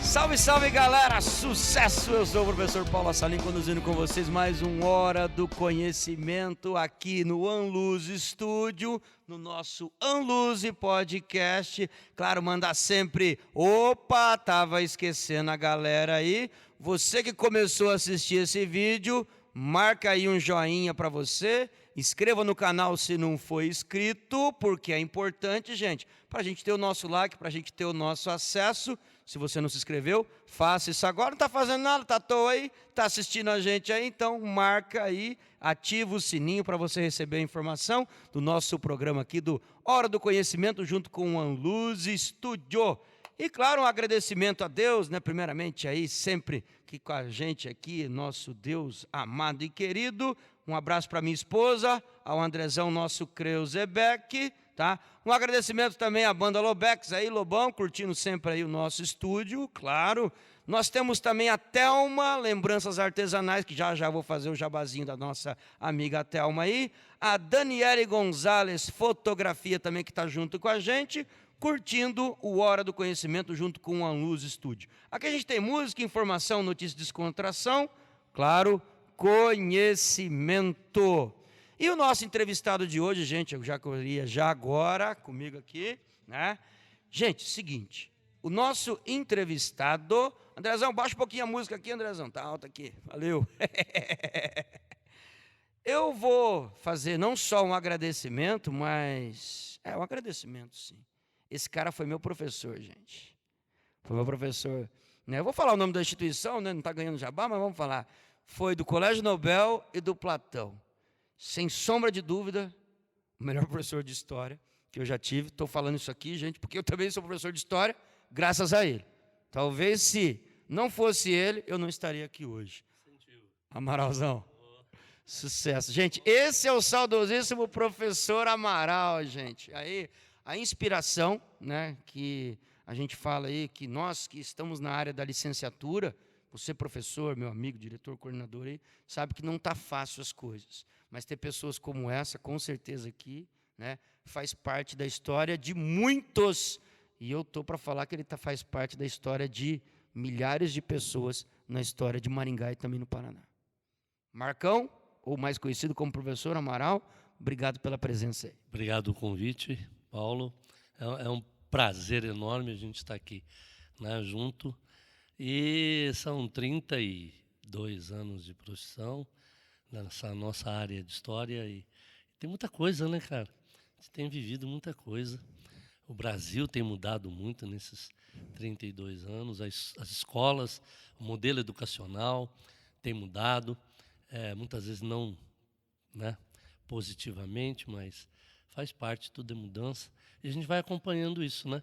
Salve, salve, galera! Sucesso! Eu sou o professor Paulo Assalim, conduzindo com vocês mais um Hora do Conhecimento aqui no Anluz Studio, no nosso Anluz Podcast. Claro, mandar sempre... Opa, tava esquecendo a galera aí. Você que começou a assistir esse vídeo, marca aí um joinha para você. Inscreva no canal se não for inscrito, porque é importante, gente, para a gente ter o nosso like, para a gente ter o nosso acesso. Se você não se inscreveu, faça isso agora. Não está fazendo nada, está à toa aí, está assistindo a gente aí, então marca aí, ativa o sininho para você receber a informação do nosso programa aqui do Hora do Conhecimento, junto com o Anluz Studio. E claro, um agradecimento a Deus, né? Primeiramente aí, sempre que com a gente aqui, nosso Deus amado e querido. Um abraço para minha esposa, ao Andrezão, nosso Creuzebeck, tá? Um agradecimento também à banda Lobex aí, Lobão, curtindo sempre aí o nosso estúdio, claro. Nós temos também a Thelma, Lembranças Artesanais, que já vou fazer o jabazinho da nossa amiga Thelma aí. A Daniele Gonzalez, Fotografia também, que está junto com a gente, curtindo o Hora do Conhecimento junto com o Anluz Studio. Aqui a gente tem música, informação, notícia, descontração, claro, conhecimento. E o nosso entrevistado de hoje, gente, eu já queria já agora comigo aqui, né? Gente, seguinte, o nosso entrevistado... Andrezão, baixa um pouquinho a música aqui, Andrezão, tá alta aqui, valeu. Eu vou fazer não só um agradecimento, mas... um agradecimento, sim. Esse cara foi meu professor, gente. Foi meu professor. Né? Eu vou falar o nome da instituição, né? Não está ganhando jabá, mas vamos falar. Foi do Colégio Nobel e do Platão. Sem sombra de dúvida, o melhor professor de história que eu já tive. Estou falando isso aqui, gente, porque eu também sou professor de história, graças a ele. Talvez se não fosse ele, eu não estaria aqui hoje. Amaralzão. Sucesso. Gente, esse é o saudosíssimo professor Amaral, gente. Aí, a inspiração, né, que a gente fala aí, que nós que estamos na área da licenciatura, você professor, meu amigo, diretor, coordenador aí, sabe que não está fácil as coisas. Mas ter pessoas como essa, com certeza aqui, né, faz parte da história de muitos. E eu estou para falar que ele faz parte da história de milhares de pessoas na história de Maringá e também no Paraná. Marcão, ou mais conhecido como professor Amaral, obrigado pela presença aí. Obrigado pelo convite, Paulo. É um prazer enorme a gente estar aqui, né, junto. E são 32 anos de profissão nessa nossa área de história. E tem muita coisa, né, cara? A gente tem vivido muita coisa. O Brasil tem mudado muito nesses 32 anos. As escolas, o modelo educacional tem mudado. Muitas vezes não, né, positivamente, mas faz parte, tudo é mudança. E a gente vai acompanhando isso, né?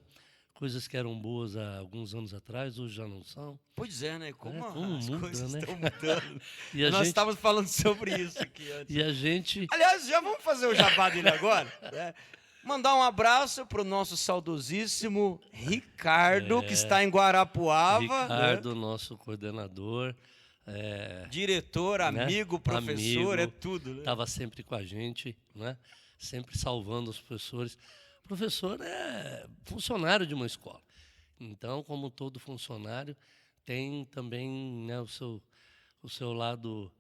Coisas que eram boas há alguns anos atrás, hoje já não são. Pois é, né? Como as muda, coisas né? estão mudando. E Nós estávamos falando sobre isso aqui antes. E a gente... Aliás, já vamos fazer o jabá dele agora? Né? Mandar um abraço para o nosso saudosíssimo Ricardo, que está em Guarapuava. Ricardo, né? Nosso coordenador. Diretor, amigo, né? professor, é tudo. Né? Estava sempre com a gente, né? Sempre salvando os professores. O professor é funcionário de uma escola. Então, como todo funcionário, tem também, né, o seu lado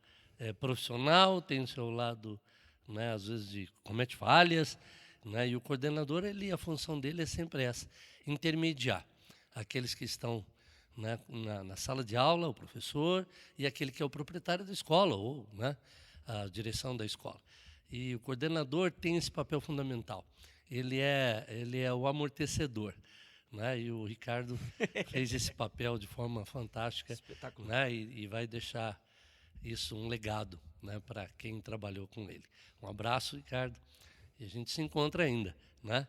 profissional, tem o seu lado, né, às vezes, comete falhas. Né? E o coordenador, a função dele é sempre essa, intermediar aqueles que estão, né, na sala de aula, o professor, e aquele que é o proprietário da escola, ou, né, a direção da escola. E o coordenador tem esse papel fundamental. Ele é o amortecedor. Né? E o Ricardo fez esse papel de forma fantástica. Espetacular. Né? E vai deixar isso um legado, né, para quem trabalhou com ele. Um abraço, Ricardo. E a gente se encontra ainda, né?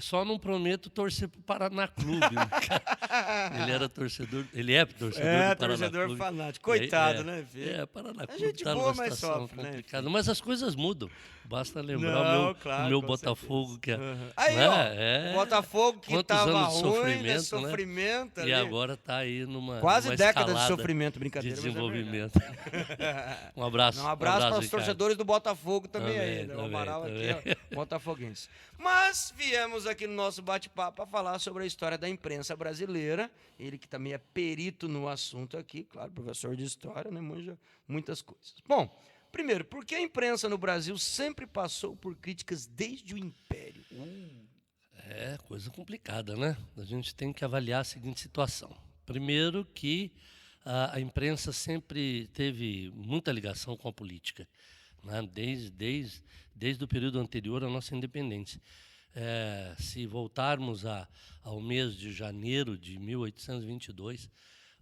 Só não prometo torcer para o Paraná Clube. Né? Ele é torcedor do Paraná torcedor Clube. fanático. Coitado, né, filho? Paraná Clube gente está boa, numa mas situação sofre, complicada. né, mas as coisas mudam. Basta lembrar o meu Botafogo, certeza. que é... Aí, né? ó, o Botafogo que estava ruim, né, né? sofrimento ali. E agora está aí numa quase década de escalada sofrimento, brincadeira, de desenvolvimento. Mas Um abraço. Um abraço para os Ricardo. torcedores do Botafogo também aí, né? O Também, Amaral também. aqui, ó, botafoguense. Mas viemos temos aqui no nosso bate-papo para falar sobre a história da imprensa brasileira. Ele que também é perito no assunto aqui, claro, professor de história, né, manja muitas coisas. Bom, primeiro, por que a imprensa no Brasil sempre passou por críticas desde o Império? É coisa complicada, né? A gente tem que avaliar a seguinte situação. Primeiro que a imprensa sempre teve muita ligação com a política, né? Desde o período anterior à nossa independência. Se voltarmos ao mês de janeiro de 1822,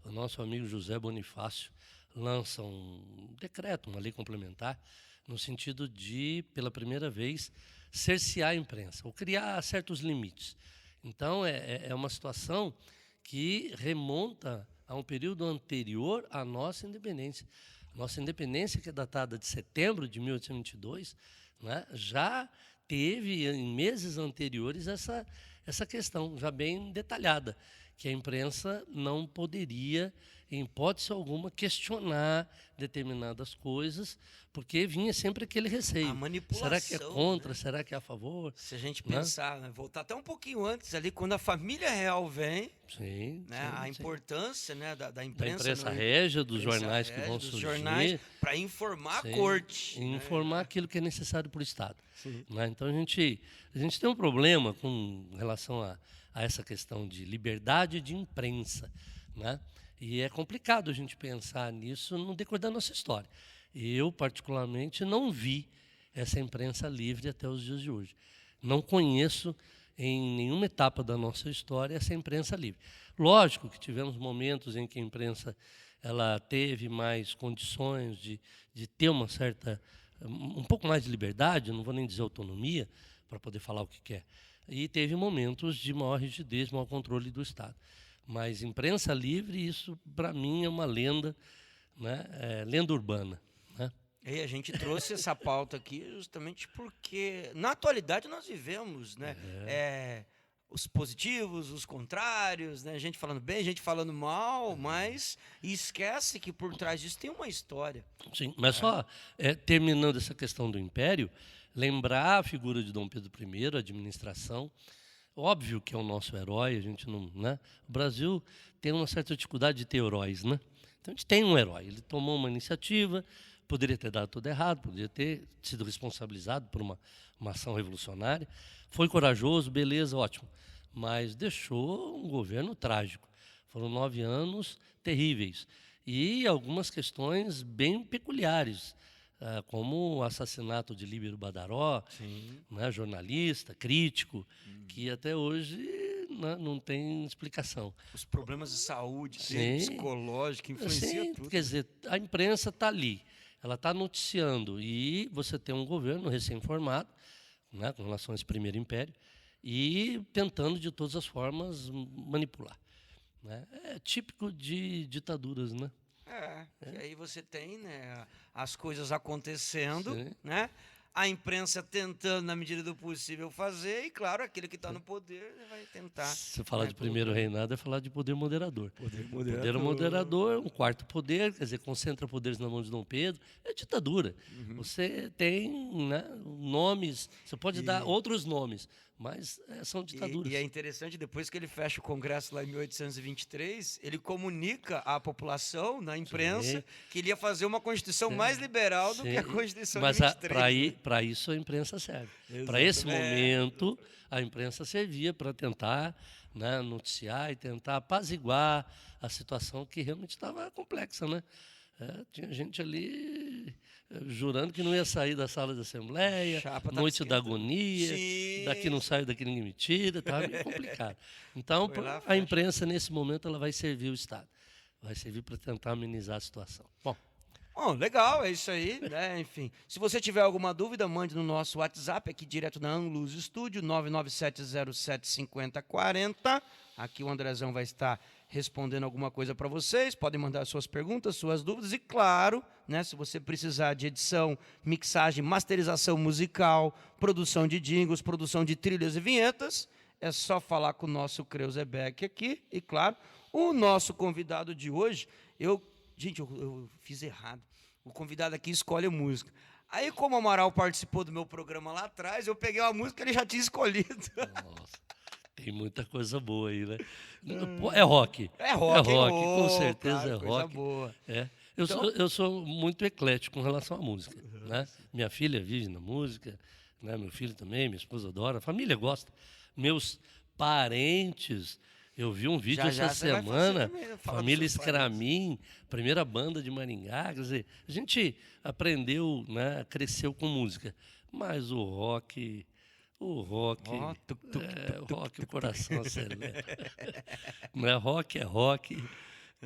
o nosso amigo José Bonifácio lança um decreto, uma lei complementar, no sentido de, pela primeira vez, cercear a imprensa, ou criar certos limites. Então, é uma situação que remonta a um período anterior à nossa independência. Nossa independência, que é datada de setembro de 1822, né, já teve, em meses anteriores, essa questão já bem detalhada, que a imprensa não poderia, em hipótese alguma, questionar determinadas coisas, porque vinha sempre aquele receio. A manipulação, será que é contra? né? Será que é a favor? Se a gente Né? pensar, né, voltar até um pouquinho antes ali, quando a família real vem, Sim, né, a importância, né, da da imprensa. imprensa régia, dos jornais que vão surgir. Para informar Sim, a corte. e informar aquilo que é necessário para o Estado. Sim. Né? Então, a gente tem um problema com relação a essa questão de liberdade de imprensa. Né? E é complicado a gente pensar nisso no decorrer da nossa história. Eu, particularmente, não vi essa imprensa livre até os dias de hoje. Não conheço em nenhuma etapa da nossa história essa imprensa livre. Lógico que tivemos momentos em que a imprensa ela teve mais condições de ter uma certa, um pouco mais de liberdade, não vou nem dizer autonomia, para poder falar o que quer. E teve momentos de maior rigidez, maior controle do Estado. Mas imprensa livre, isso para mim é uma lenda, né? Lenda urbana. Né? E a gente trouxe essa pauta aqui justamente porque, na atualidade, nós vivemos, né, os positivos, os contrários, né, gente falando bem, gente falando mal, mas esquece que por trás disso tem uma história. Sim, mas só terminando essa questão do Império, lembrar a figura de Dom Pedro I, a administração. Óbvio que é o nosso herói, a gente não, né? O Brasil tem uma certa dificuldade de ter heróis, né? Então a gente tem um herói, ele tomou uma iniciativa, poderia ter dado tudo errado, poderia ter sido responsabilizado por uma ação revolucionária, foi corajoso, beleza, ótimo, mas deixou um governo trágico. Foram 9 anos terríveis e algumas questões bem peculiares, como o assassinato de Líbero Badaró, né, jornalista, crítico, que até hoje, né, não tem explicação. Os problemas de saúde, psicológico, influencia tudo. Quer dizer, a imprensa está ali, ela está noticiando, e você tem um governo recém-formado, né, com relação a esse primeiro império, e tentando de todas as formas manipular. Né? É típico de ditaduras, né? E aí você tem, né, as coisas acontecendo, né? A imprensa tentando, na medida do possível, fazer, e, claro, aquele que está no poder vai tentar. Se falar de primeiro reinado, é falar de poder moderador. Poder moderador, um quarto poder, quer dizer, concentra poderes na mão de Dom Pedro, é ditadura. Você tem, né, nomes, você pode dar outros nomes, mas são ditaduras. E é interessante, depois que ele fecha o Congresso lá em 1823, ele comunica à população, na imprensa, que ele ia fazer uma Constituição mais liberal do que a Constituição de 23. Mas para isso a imprensa serve. Para esse momento, a imprensa servia para tentar, né, noticiar e tentar apaziguar a situação que realmente estava complexa. Né? Tinha gente ali jurando que não ia sair da sala da Assembleia, noite da agonia, daqui não sai, daqui ninguém me tira, estava meio complicado. Então, a imprensa, nesse momento, ela vai servir o Estado, vai servir para tentar amenizar a situação. Bom, legal, é isso aí, né? Enfim, se você tiver alguma dúvida, mande no nosso WhatsApp, aqui direto na Anluz Estúdio, 997075040. Aqui o Andrezão vai estar respondendo alguma coisa para vocês. Podem mandar suas perguntas, suas dúvidas. E, claro, né, se você precisar de edição, mixagem, masterização musical, produção de jingles, produção de trilhas e vinhetas, é só falar com o nosso Creuzebeck aqui. E, claro, o nosso convidado de hoje, Gente, eu fiz errado. O convidado aqui escolhe a música. Aí, como o Amaral participou do meu programa lá atrás, eu peguei uma música que ele já tinha escolhido. Nossa, tem muita coisa boa aí, né? É rock. É rock, hein? Com Ô, certeza claro, é coisa rock. boa. É. Então, Eu sou muito eclético com relação à música, né? Minha filha vive na música, né? Meu filho também, minha esposa adora, a família gosta. Meus parentes, eu vi um vídeo já essa você vai semana, falar dos família seus parentes. Scramin, primeira banda de Maringá, quer dizer, a gente aprendeu, né? Cresceu com música, mas o Ó, rock, tuc, tuc, tuc, o tuc, rock, o tuc, tuc. coração acelera. Não é rock, é rock.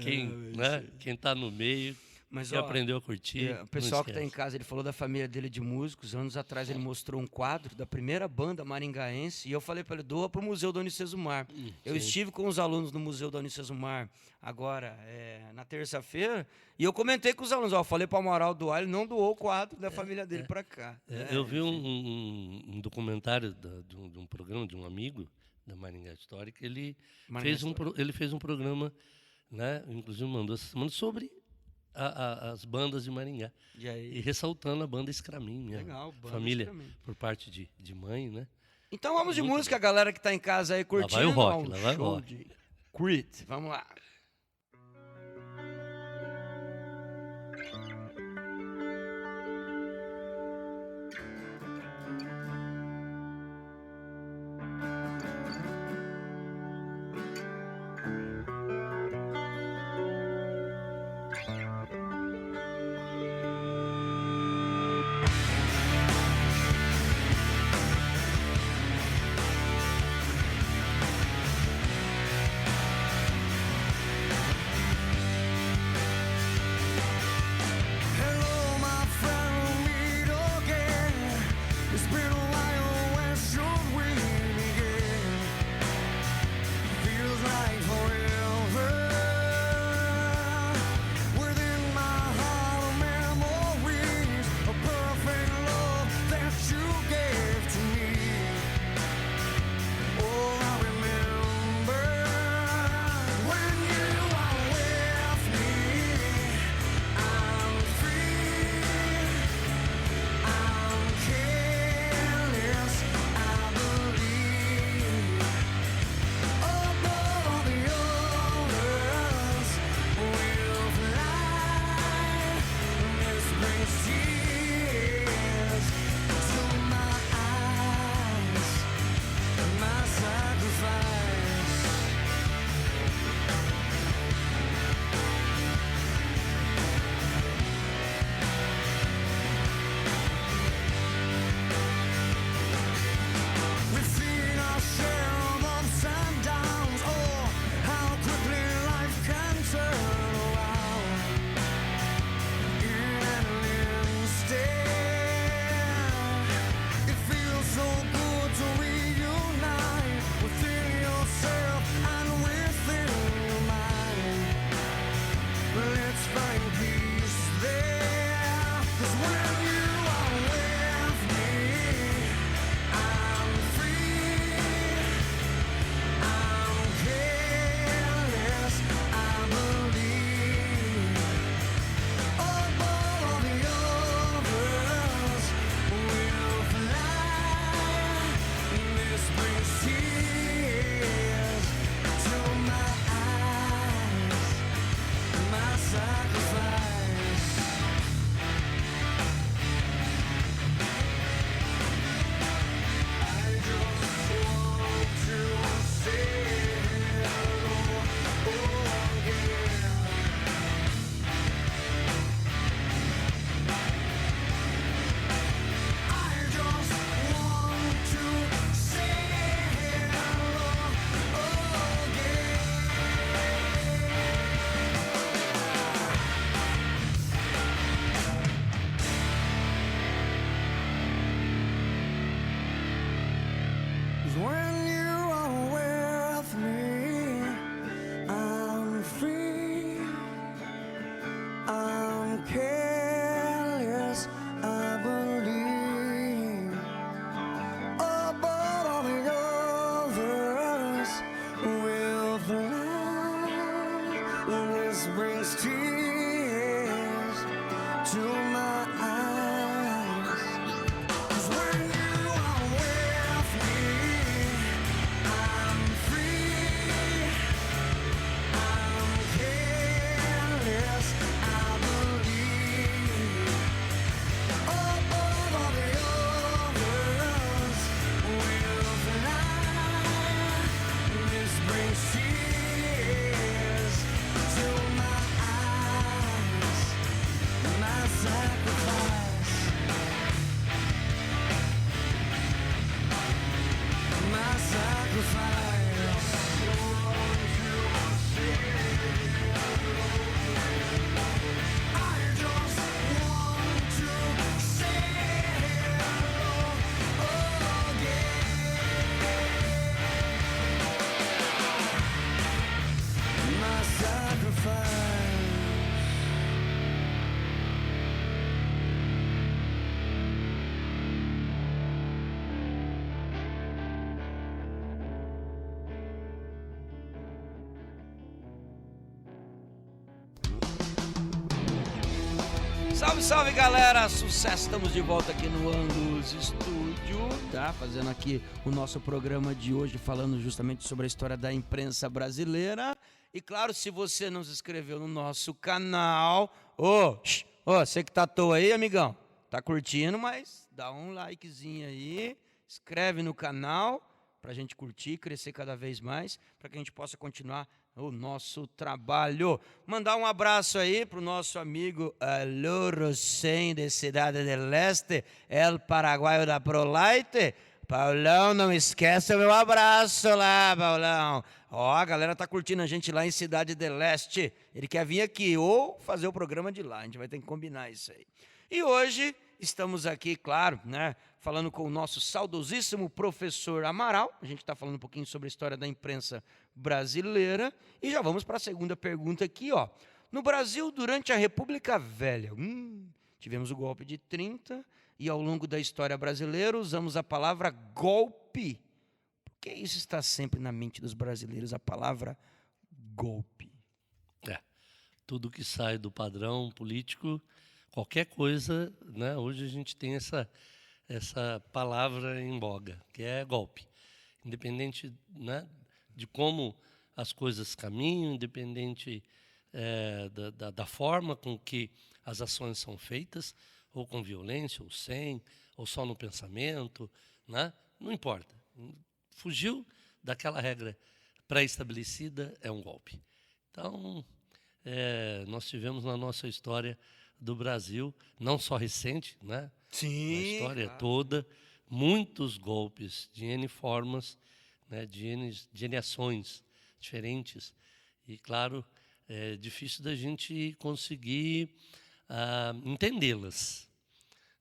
Quem tá no meio, Mas, quem ó, aprendeu a curtir, o não pessoal que está em esquece. casa, ele falou da família dele de músicos. Anos atrás ele mostrou um quadro da primeira banda maringaense e eu falei para ele, doa para o Museu da Unicesumar. Eu Sim. estive com os alunos no Museu da Unicesumar agora, na terça-feira, e eu comentei com os alunos, ó, falei para o Amaral doar, ele não doou o quadro da família dele para cá. Eu vi enfim. um documentário de um programa de um amigo da Maringá Histórica. Maringá Ele fez um programa, né? Inclusive mandou essa semana sobre as bandas de Maringá. E aí? E ressaltando a banda Scramin, minha Legal, banda família Scramin. por parte de mãe, né? Então vamos de Muito música, a galera que está em casa aí curtindo. vai o rock, ó, lá vai o show rock. de Creed. Vamos lá. Hello, my friend, we'll meet again. It's been a while, when should we begin? Feels like forever. Within my heart of memories, a perfect love that you gave to me. Oh, I remember when you are with me. I'm free, I'm careless, I believe. Above the others, we'll fly. This brings tears to my eyes, my sacrifice. We've seen our share of ups and downs. Oh, how quickly life can turn around in an instant. It feels so good to reunite within yourself and within your mind. Let's find peace there. 'Cause when you are with me, I'm free, I'm careless, I believe. Above the others, we'll fly. This brings tears to my eyes, my sacrifice. I just want to say hello again. I just want to say hello again. When you are with me, I'm free, I'm careless, I believe. Above all the others, we'll fly. This brings tears to my eyes, sacrifice. I just want to say hello again. My sacrifice. Salve, salve, galera! Sucesso! Estamos de volta aqui no Anluz Estúdio, tá? Fazendo aqui o nosso programa de hoje, falando justamente sobre a história da imprensa brasileira. E claro, se você não se inscreveu no nosso canal, você que tá à toa aí, amigão, tá curtindo, mas dá um likezinho aí, inscreve no canal pra gente curtir, crescer cada vez mais, para que a gente possa continuar o nosso trabalho. Mandar um abraço aí pro nosso amigo Alô Rosen, de Cidade del Este, El Paraguaio da Prolight. Paulão, não esquece o meu abraço lá, Paulão. Ó, a galera tá curtindo a gente lá em Cidade del Este. Ele quer vir aqui ou fazer o programa de lá, a gente vai ter que combinar isso aí. E hoje estamos aqui, claro, né, falando com o nosso saudosíssimo professor Amaral. A gente está falando um pouquinho sobre a história da imprensa brasileira. E já vamos para a segunda pergunta aqui, ó. No Brasil, durante a República Velha, tivemos o golpe de 30 e ao longo da história brasileira usamos a palavra golpe. Por que isso está sempre na mente dos brasileiros, a palavra golpe? Tudo que sai do padrão político, qualquer coisa, né? Hoje a gente tem essa palavra em voga, que é golpe. Independente, né, de como as coisas caminham, independente da forma com que as ações são feitas, ou com violência, ou sem, ou só no pensamento, né? Não importa. Fugiu daquela regra pré-estabelecida, é um golpe. Então, nós tivemos na nossa história do Brasil, não só recente, né? Sim, Na história claro. toda, muitos golpes de N formas, né? de N ações diferentes. E, claro, é difícil da gente conseguir entendê-las.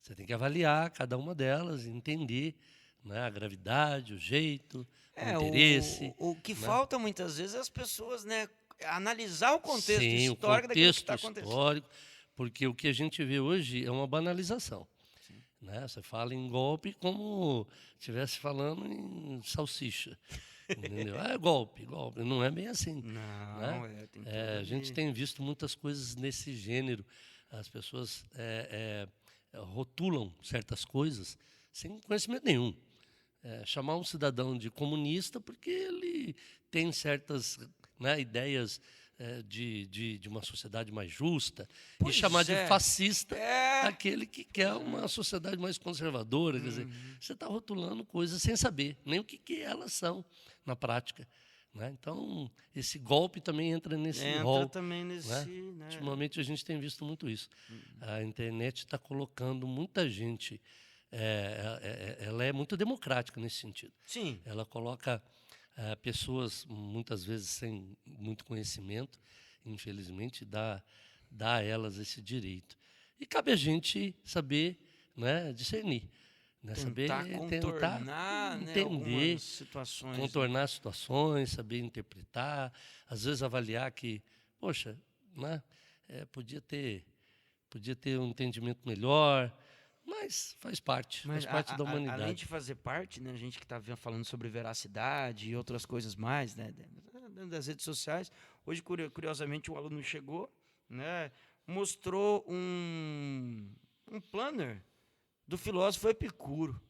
Você tem que avaliar cada uma delas, entender, né, a gravidade, o jeito, o interesse. O que né? falta muitas vezes é as pessoas, né, analisar o contexto Sim, histórico o daquilo que contexto está acontecendo. histórico, porque o que a gente vê hoje é uma banalização. Né? Você fala em golpe como se estivesse falando em salsicha. Entendeu? É golpe, golpe. Não é bem assim. Não, né? tem tudo A gente ali. tem visto muitas coisas nesse gênero. As pessoas rotulam certas coisas sem conhecimento nenhum. Chamar um cidadão de comunista porque ele tem certas, né, ideias de uma sociedade mais justa, Pois e chamar de é. fascista É. aquele que quer uma sociedade mais conservadora. Quer dizer, você está rotulando coisas sem saber nem o que elas são na prática. Né? Então, esse golpe também entra nesse Entra rol. também nesse, né? Ultimamente a gente tem visto muito isso. A internet está colocando muita gente, ela é muito democrática nesse sentido. Sim. Ela coloca pessoas, muitas vezes sem muito conhecimento, infelizmente, dá a elas esse direito. E cabe a gente saber, né, discernir. Né, Tentar saber contornar, né, entender, algumas situações. contornar situações, saber interpretar, às vezes avaliar que, poxa, né, podia ter um entendimento melhor, mas faz parte da humanidade. Além de fazer parte, né, a gente que está falando sobre veracidade e outras coisas mais, né, dentro das redes sociais, hoje, curiosamente, o aluno chegou, né, mostrou um planner do filósofo Epicuro.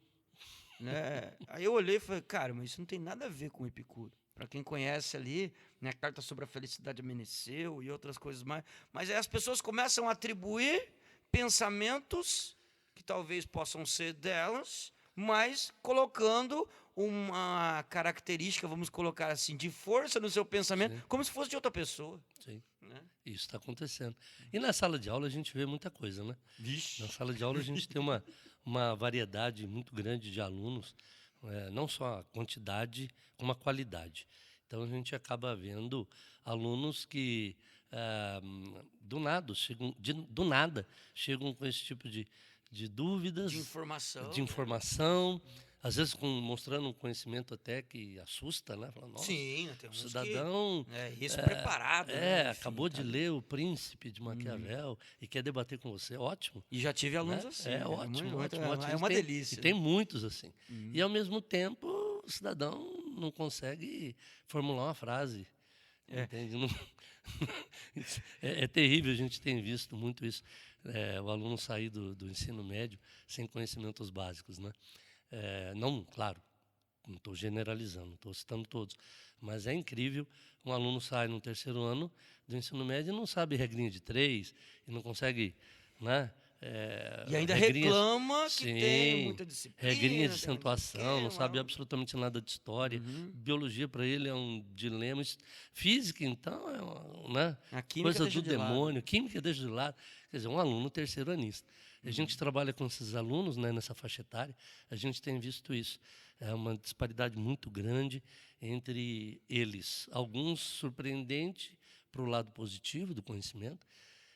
Né? Aí eu olhei e falei, cara, mas isso não tem nada a ver com Epicuro. Para quem conhece ali, né, a carta sobre a felicidade amanheceu e outras coisas mais. Mas aí as pessoas começam a atribuir pensamentos que talvez possam ser delas, mas colocando uma característica, vamos colocar assim, de força no seu pensamento, Sim. como se fosse de outra pessoa. Sim. Né? Isso está acontecendo. E na sala de aula a gente vê muita coisa, né? Vixe. Na sala de aula a gente tem uma variedade muito grande de alunos, não só a quantidade, como a qualidade. Então, a gente acaba vendo alunos que, do nada, chegam com esse tipo de dúvidas, De informação. às vezes mostrando um conhecimento até que assusta, né? Fala, nossa, Sim, tem o uns cidadão isso preparado. Né? Enfim, acabou de tá. ler O Príncipe de Maquiavel e quer debater com você, ótimo. E já tive alunos Né? assim. É né? ótimo, Muito- ótimo, ótimo. É uma E delícia. tem muitos assim. E, ao mesmo tempo, o cidadão não consegue formular uma frase. Entende? Não- é terrível, a gente tem visto muito isso. O aluno sair do ensino médio sem conhecimentos básicos. Né? Não, claro, não estou generalizando, estou citando todos. Mas é incrível, um aluno sai no terceiro ano do ensino médio e não sabe regrinha de 3, e não consegue, né? E ainda regrinhas- reclama que tem Sim, muita disciplina. regrinha de tem muito acentuação, não sabe esquema. absolutamente nada de história. Biologia para ele é um dilema. Física, então, né? A química Coisa deixa do de lado. demônio. Química deixa de lado. Quer dizer, um aluno terceiranista. A gente trabalha com esses alunos, né, nessa faixa etária, a gente tem visto isso. É uma disparidade muito grande entre eles. Alguns surpreendentes para o lado positivo do conhecimento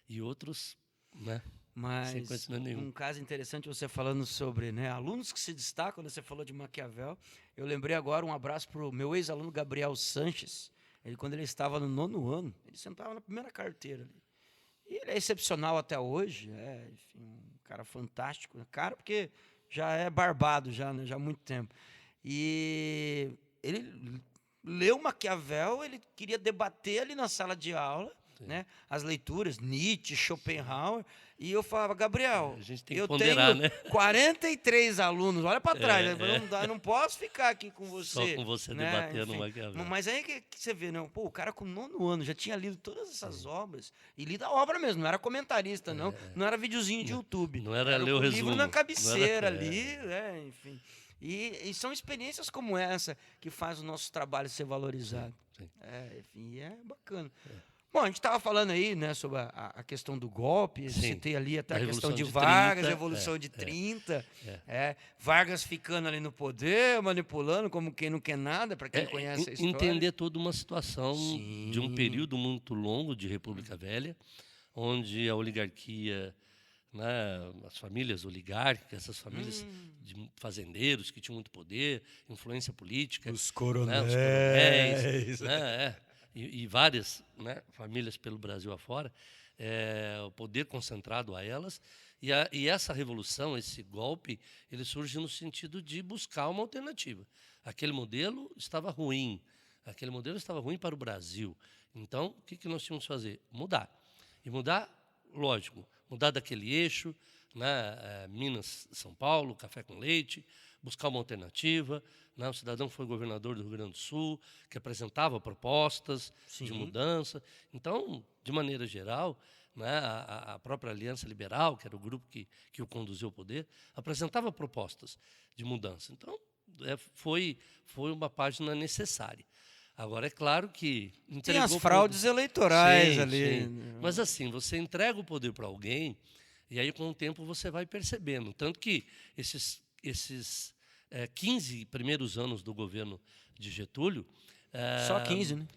e outros, né, sem Mas conhecimento nenhum. um caso interessante você falando sobre, né, alunos que se destacam, quando você falou de Maquiavel, eu lembrei agora, um abraço para o meu ex-aluno Gabriel Sanches. Quando ele estava no 9º ano, ele sentava na primeira carteira ali. E ele é excepcional até hoje, enfim, um cara fantástico, cara, porque já é barbado já, né, já há muito tempo. E ele leu Maquiavel, ele queria debater ali na sala de aula, né, as leituras, Nietzsche, Schopenhauer, e eu falava, Gabriel, A gente tem que eu ponderar, tenho né? 43 alunos, olha para trás, eu não posso ficar aqui com você. Só com você né, debatendo enfim. Maquiavel. Mas aí que você vê, né? Pô, o cara com 9º ano já tinha lido todas essas obras, e lido a obra mesmo, não era comentarista, não era videozinho de YouTube. Não era ler o o livro resumo. na Não cabeceira era- ali, enfim. E são experiências como essa que faz o nosso trabalho ser valorizado. Sim. Enfim, é bacana. Bom, a gente estava falando aí, né, sobre a questão do golpe, Sim. citei ali até A a questão Revolução de de Vargas, 30, a Revolução de 30, Vargas ficando ali no poder, manipulando como quem não quer nada, para quem conhece a história. Entender toda uma situação de um Sim. período muito longo de República Velha, onde a oligarquia, né, as famílias oligárquicas, essas famílias de fazendeiros que tinham muito poder, influência política, Os né, os coronéis, né, e várias, né, famílias pelo Brasil afora, o poder concentrado a elas, e essa revolução, esse golpe, ele surge no sentido de buscar uma alternativa. Aquele modelo estava ruim para o Brasil. Então, o que nós tínhamos que fazer? Mudar. E mudar, lógico, mudar daquele eixo, né, Minas, São Paulo, café com leite, buscar uma alternativa. Né, o cidadão foi governador do Rio Grande do Sul, que apresentava propostas de mudança. Então, de maneira geral, né, a própria Aliança Liberal, que era o grupo que o conduziu ao poder, apresentava propostas de mudança. Então, foi uma página necessária. Agora, é claro que Tem entregou as fraudes eleitorais Sim, ali. sim. Mas assim, você entrega o poder para alguém e aí com o tempo você vai percebendo. Tanto que esses 15 primeiros anos do governo de Getúlio... Só 15, né?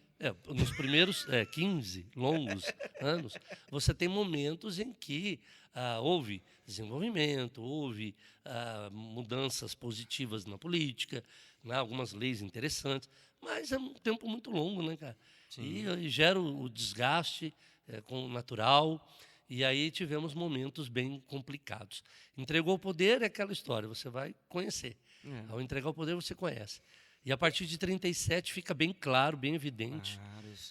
Nos primeiros 15 longos anos, você tem momentos em que houve desenvolvimento, houve mudanças positivas na política, né, algumas leis interessantes, mas é um tempo muito longo, né, cara? E gera o desgaste natural, e aí tivemos momentos bem complicados. Entregou o poder, é aquela história, você vai conhecer. Ao entregar o poder, você conhece. E a partir de 37 fica bem claro, bem evidente,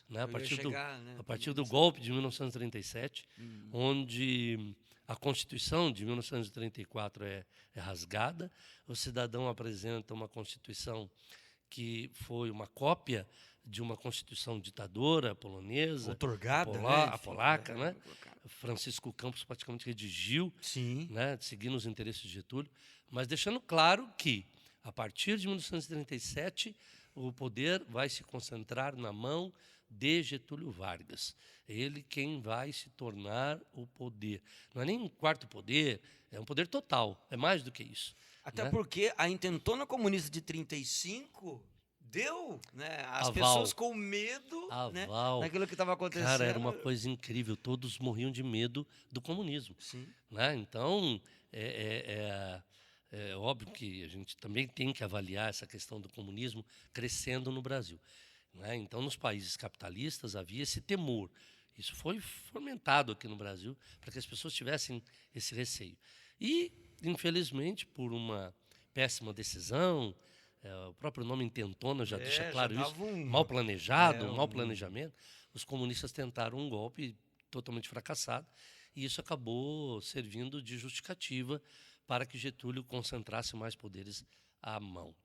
né, a partir do golpe de 1937, onde a Constituição de 1934 é rasgada, o cidadão apresenta uma Constituição que foi uma cópia de uma Constituição ditadora polonesa, Outorgada, a polaca, né? Francisco Campos praticamente redigiu, né, seguindo os interesses de Getúlio, mas deixando claro que, a partir de 1937, o poder vai se concentrar na mão de Getúlio Vargas. Ele quem vai se tornar o poder. Não é nem um quarto poder, é um poder total, é mais do que isso. Até né? porque a intentona comunista de 35 deu, né? As Aval. pessoas com medo, né? Aval. Daquilo que estava acontecendo. Cara, era uma coisa incrível. Todos morriam de medo do comunismo. Sim. Né? Então, é óbvio que a gente também tem que avaliar essa questão do comunismo crescendo no Brasil. Né? Então, nos países capitalistas havia esse temor. Isso foi fomentado aqui no Brasil para que as pessoas tivessem esse receio. E, infelizmente, por uma péssima decisão, o próprio nome intentona já deixa já claro isso, dava um- mal planejado, um mau um- planejamento, os comunistas tentaram um golpe totalmente fracassado, e isso acabou servindo de justificativa para que Getúlio concentrasse mais poderes à mão.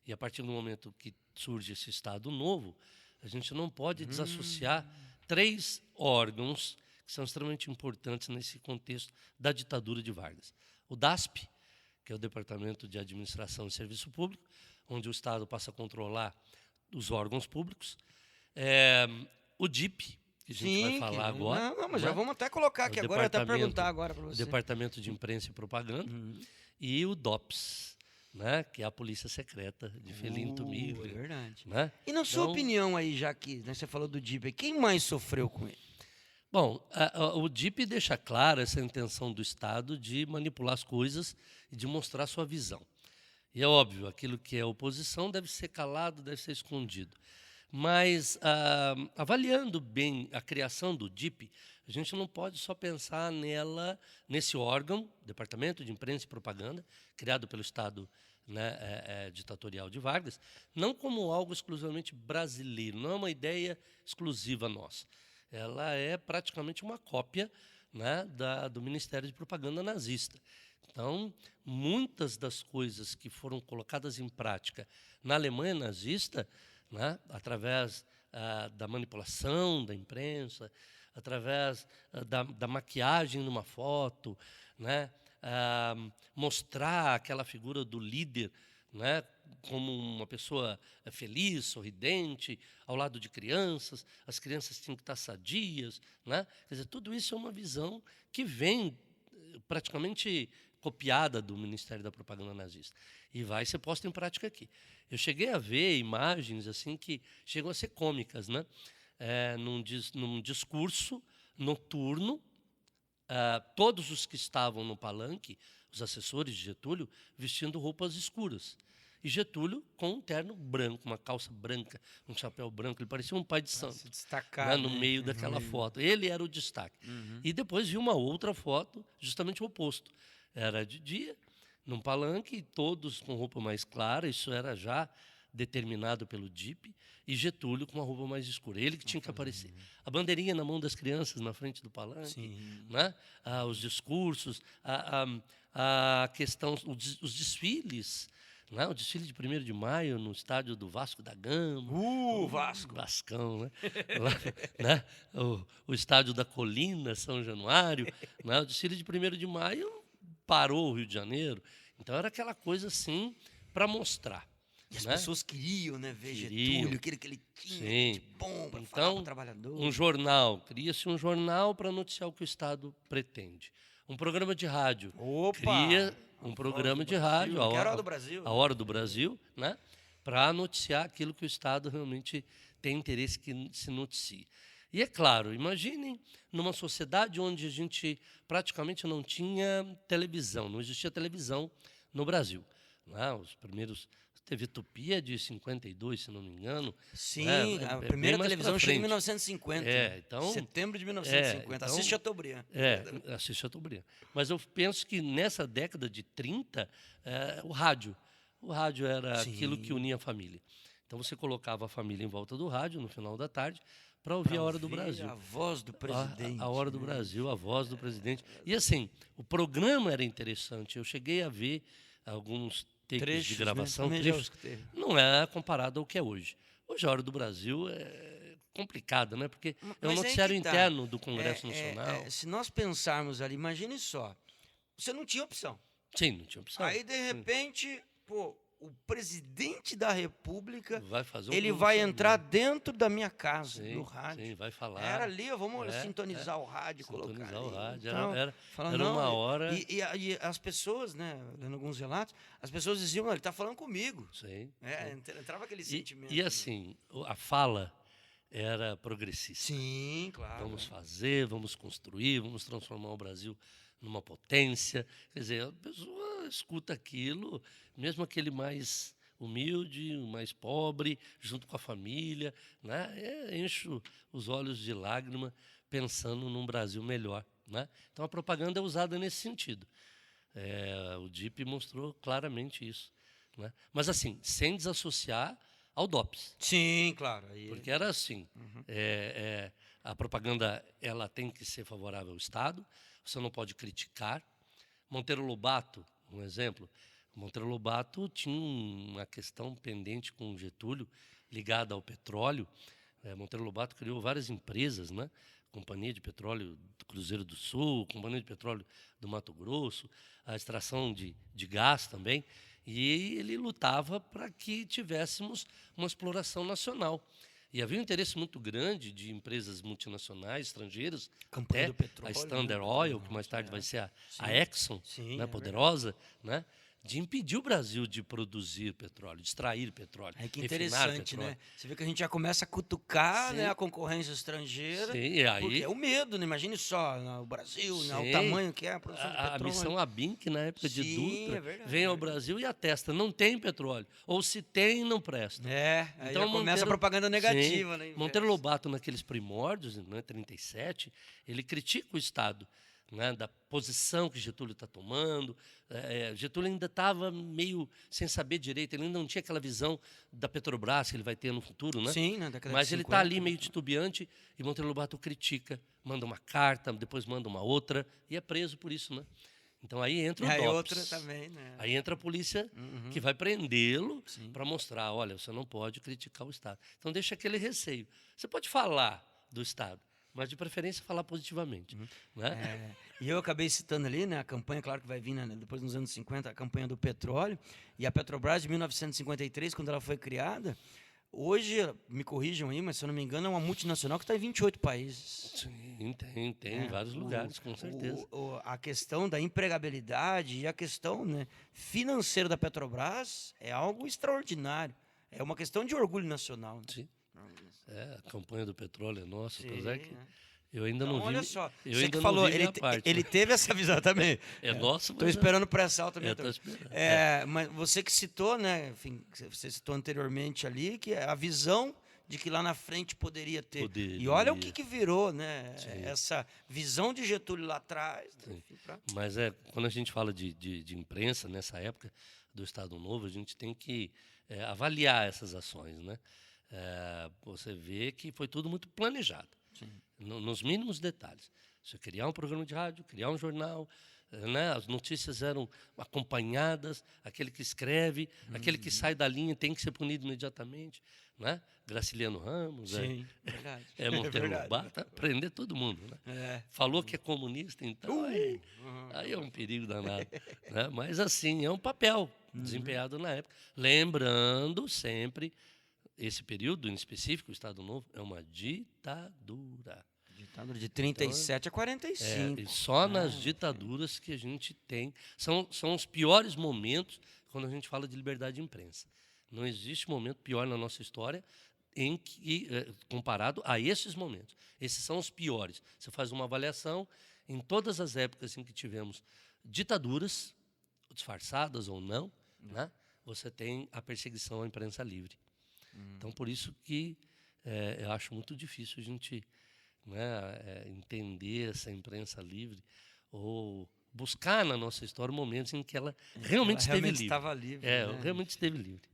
E a partir do momento que surge esse Estado Novo, a gente não pode desassociar 3 órgãos que são extremamente importantes nesse contexto da ditadura de Vargas. O DASP, que é o Departamento de Administração e Serviço Público, onde o Estado passa a controlar os órgãos públicos. O DIP, que a gente vai falar agora. Não, mas né? já vamos até colocar aqui O agora, até departamento- perguntar agora para O você. Departamento de Imprensa e Propaganda. E o DOPS, né? Que é a Polícia Secreta de Felinto É Miglio. verdade. Né? E na sua Então- opinião aí, já que né, você falou do DIP, quem mais sofreu com ele? Bom, o DIP deixa clara essa intenção do Estado de manipular as coisas e de mostrar sua visão. E é óbvio, aquilo que é oposição deve ser calado, deve ser escondido. Mas, avaliando bem a criação do DIP, a gente não pode só pensar nesse órgão, Departamento de Imprensa e Propaganda, criado pelo Estado, né, ditatorial de Vargas, não como algo exclusivamente brasileiro, não é uma ideia exclusiva nossa. Ela é praticamente uma cópia, né, do Ministério de Propaganda nazista. Então, muitas das coisas que foram colocadas em prática na Alemanha nazista, né, através da manipulação da imprensa, através da maquiagem numa foto, né, mostrar aquela figura do líder, né, como uma pessoa feliz, sorridente, ao lado de crianças, as crianças tinham que estar sadias. Né? Quer dizer, tudo isso é uma visão que vem praticamente copiada do Ministério da Propaganda nazista e vai ser posta em prática aqui. Eu cheguei a ver imagens assim que chegam a ser cômicas, né? Num discurso noturno, todos os que estavam no palanque, os assessores de Getúlio, vestindo roupas escuras. E Getúlio com um terno branco, uma calça branca, um chapéu branco, ele parecia um pai de santo. Se destacar, Né, no meio daquela foto. Ele era o destaque. E depois vi uma outra foto, justamente o oposto. Era de dia, num palanque, todos com roupa mais clara, isso era já determinado pelo DIP, e Getúlio com uma roupa mais escura. Ele que tinha que aparecer. A bandeirinha na mão das crianças, na frente do palanque, né? Os discursos, a questão, os desfiles. Né? O desfile de 1º de maio no estádio do Vasco da Gama. Vasco. Vascão, né? Lá, né? O estádio da Colina, São Januário. Né? O desfile de 1º de maio parou o Rio de Janeiro. Então era aquela coisa assim para mostrar. E as né? pessoas queriam, né, ver Queriam. Getúlio, aquilo que ele tinha Sim. de bom para falar Então, para o trabalhador. um jornal, cria-se um jornal para noticiar o que o Estado pretende. Um programa de rádio, Opa! cria A um Voz programa do de Brasil, rádio, que era a Hora do Brasil. A Hora do Brasil, né? Para noticiar aquilo que o Estado realmente tem interesse que se noticie. E é claro, imaginem numa sociedade onde a gente praticamente não tinha televisão, não existia televisão no Brasil. Né? Os primeiros... TV Tupi é de 52, se não me engano. Sim, né? a Bem primeira mais televisão pra chega em frente. 1950. Então, Setembro de 1950. então- Assiste Chateaubriand. Assiste Chateaubriand. Mas eu penso que nessa década de 30, o rádio era Sim. aquilo que unia a família. Então você colocava a família em volta do rádio no final da tarde para ouvir Pra a Hora do ver Brasil. A voz do presidente. A Hora do né? Brasil, a voz do presidente. E assim, o programa era interessante. Eu cheguei a ver alguns takes Trechos, de gravação, né? Também já trechos. escutei. Não é comparado ao que é hoje. Hoje a Hora do Brasil é complicada, né? Porque é um Mas aí noticiário que tá. interno do Congresso Nacional. Se nós pensarmos ali, imagine só, você não tinha opção. Sim, não tinha opção. Aí, de repente, pô, o presidente da República, Vai fazer um ele vai pronunciamento. entrar dentro da minha casa, Sim, no rádio. sim, vai falar. Era ali, vamos É, sintonizar o rádio, colocar sintonizar ali. o rádio. Então, Era não, uma hora. E as pessoas, né, lendo alguns relatos, as pessoas diziam, ele está falando comigo. Sim, Entrava aquele E, sentimento. e assim, a fala era progressista. Sim, claro. Vamos fazer, vamos construir, vamos transformar o Brasil numa potência. Quer dizer, a pessoa escuta aquilo, mesmo aquele mais humilde, o mais pobre, junto com a família, né? Enche os olhos de lágrima pensando num Brasil melhor. Né? Então a propaganda é usada nesse sentido. O DIP mostrou claramente isso. Né? Mas assim, sem desassociar ao DOPS. Sim, claro. Aí, Porque era assim, a propaganda ela tem que ser favorável ao Estado, você não pode criticar. Monteiro Lobato, um exemplo, Monteiro Lobato tinha uma questão pendente com Getúlio, ligada ao petróleo. Monteiro Lobato criou várias empresas, né? Companhia de Petróleo do Cruzeiro do Sul, Companhia de Petróleo do Mato Grosso, a extração de gás também. E ele lutava para que tivéssemos uma exploração nacional. E havia um interesse muito grande de empresas multinacionais, estrangeiras, Campanha até do petróleo, a Standard né? Oil, que mais tarde vai ser a Exxon, Sim, né, é poderosa, né, de impedir o Brasil de produzir petróleo, de extrair petróleo, Aí que refinar interessante, petróleo. né? Você vê que a gente já começa a cutucar, Sim. né, a concorrência estrangeira. Sim, e aí Porque é o medo, né? Imagine só, o Brasil, né, o Sim. tamanho que é a produção de a petróleo. missão ABINC, na época de Sim, Dutra, é verdade, vem ao é verdade. Brasil e atesta, não tem petróleo. Ou se tem, não presta. Aí Então, já começa a propaganda negativa, sim, né? Monteiro Lobato, naqueles primórdios, né, 37, ele critica o Estado, né, da posição que Getúlio está tomando. Getúlio ainda estava meio sem saber direito, ele ainda não tinha aquela visão da Petrobras que ele vai ter no futuro, né? Sim, na década Mas de ele 50, está ali né? meio titubeante e Monteiro Lobato critica, manda uma carta, depois manda uma outra e é preso por isso, né? Então aí entra E o aí DOPS. outra também, né? Aí entra a polícia que vai prendê-lo para mostrar, olha, você não pode criticar o Estado. Então deixa aquele receio. Você pode falar do Estado, mas de preferência falar positivamente. Né? E eu acabei citando ali, né, a campanha, claro que vai vir, né, depois nos anos 50, a campanha do petróleo, e a Petrobras de 1953, quando ela foi criada, hoje, me corrijam aí, mas se eu não me engano, é uma multinacional que está em 28 países. Sim, tem em vários lugares, com certeza. A questão da empregabilidade e a questão, né, financeira da Petrobras é algo extraordinário. É uma questão de orgulho nacional. Né? Sim. A campanha do petróleo é nossa, Sim, apesar que né? eu ainda Então, não vi. olha só, Eu você ainda que falou, não vi minha parte, ele né? teve essa visão também. É nosso, Estou mas esperando o pré-sal também. Eu tô esperando. Mas você que citou, né? Enfim, você citou anteriormente ali, que é a visão de que lá na frente poderia ter. Poderia. E olha o que virou, né? Essa visão de Getúlio lá atrás. Né? Enfim, Mas quando a gente fala de imprensa, nessa época do Estado Novo, a gente tem que avaliar essas ações. Né? Você vê que foi tudo muito planejado, nos mínimos detalhes. Você criar um programa de rádio, criar um jornal, né? As notícias eram acompanhadas, aquele que escreve, aquele que sai da linha tem que ser punido imediatamente. Né? Graciliano Ramos, Sim, verdade. Monteiro verdade. Lobato, prender todo mundo. Né? Falou que é comunista, então aí é um perigo danado. Né? Mas assim, é um papel desempenhado na época. Lembrando sempre, esse período em específico, o Estado Novo, é uma ditadura. Ditadura de 37 a 45. E só nas ditaduras que a gente tem. São os piores momentos quando a gente fala de liberdade de imprensa. Não existe momento pior na nossa história comparado a esses momentos. Esses são os piores. Você faz uma avaliação em todas as épocas em que tivemos ditaduras, disfarçadas ou não, né? Você tem a perseguição à imprensa livre. Então, por isso que eu acho muito difícil a gente, né, entender essa imprensa livre ou buscar na nossa história momentos em que ela realmente esteve livre. Estava livre. Né? Realmente esteve livre.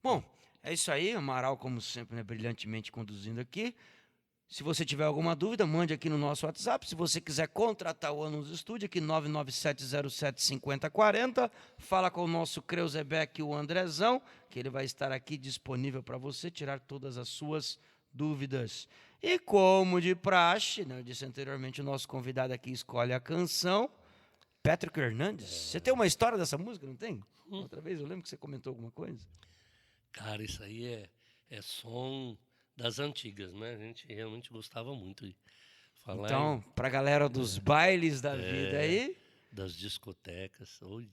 Bom, é isso aí. Amaral, como sempre, né, brilhantemente conduzindo aqui. Se você tiver alguma dúvida, mande aqui no nosso WhatsApp. Se você quiser contratar o Anos Estúdio, aqui 997075040. Fala com o nosso Creuzebeck e o Andrezão, que ele vai estar aqui disponível para você tirar todas as suas dúvidas. E como de praxe, né, eu disse anteriormente, o nosso convidado aqui escolhe a canção. Patrick Hernandez? Você tem uma história dessa música, não tem? Outra vez eu lembro que você comentou alguma coisa. Cara, isso aí é som das antigas, né? A gente realmente gostava muito de falar Então, pra galera dos bailes da vida aí, das discotecas. Oi.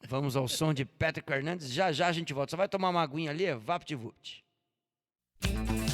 vamos ao som de Patrick Hernandez. Já já a gente volta. Só vai tomar uma aguinha ali, é VaptVupt. Alive,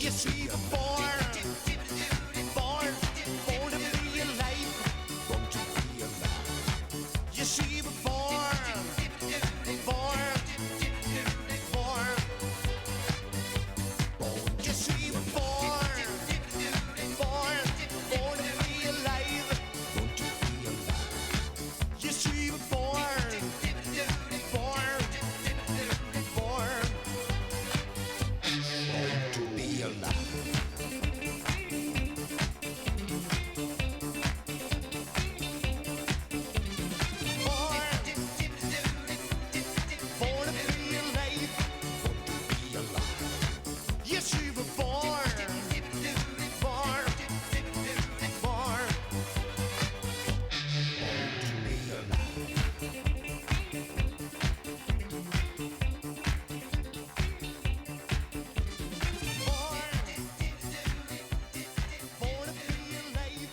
Yes, we were born to be alive. Yes, we were born, yes, we were born to be alive. Yes, we were born to be alive. Born to be alive. Yes, we were born. Born to be alive.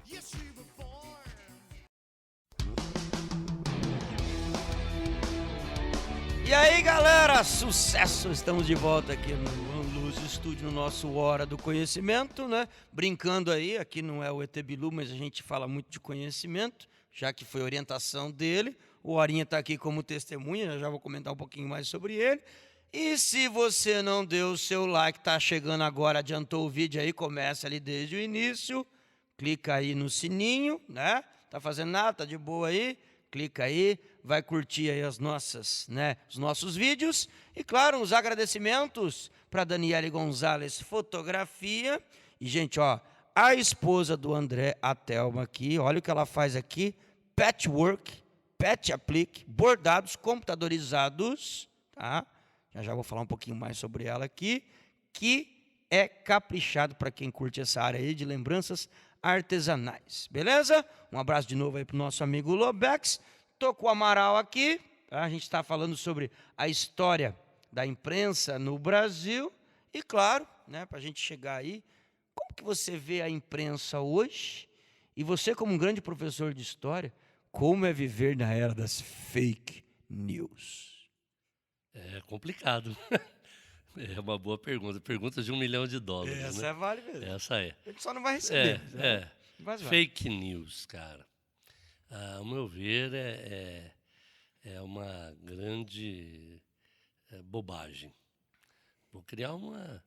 Yes, we were born. E aí, galera, sucesso! Estamos de volta aqui no Luz Estúdio, no nosso Hora do Conhecimento, né? Brincando aí, aqui não é o ET Bilu, mas a gente fala muito de conhecimento, já que foi orientação dele. O Horinha está aqui como testemunha, já vou comentar um pouquinho mais sobre ele. E se você não deu o seu like, tá chegando agora, adiantou o vídeo aí, começa ali desde o início, clica aí no sininho, né? Tá fazendo nada, tá de boa aí? Clica aí, vai curtir aí as nossas, né, os nossos vídeos. E claro, os agradecimentos para Daniele Gonzalez Fotografia. E, gente, ó, a esposa do André, a Thelma aqui, olha o que ela faz aqui: patchwork, patch applique, bordados computadorizados, tá? Já vou falar um pouquinho mais sobre ela aqui, que é caprichado para quem curte essa área aí de lembranças artesanais, beleza? Um abraço de novo aí para o nosso amigo Lobex. Tô com o Amaral aqui, tá? A gente está falando sobre a história da imprensa no Brasil e, claro, né, para a gente chegar aí, como que você vê a imprensa hoje? E você, como um grande professor de história, como é viver na era das fake news? É complicado. É uma boa pergunta. Pergunta de $1 milhão, Essa né? é válida mesmo. Essa é. A gente só não vai receber. Mas vai. Fake news, cara. Ao meu ver, é uma grande bobagem. Vou criar uma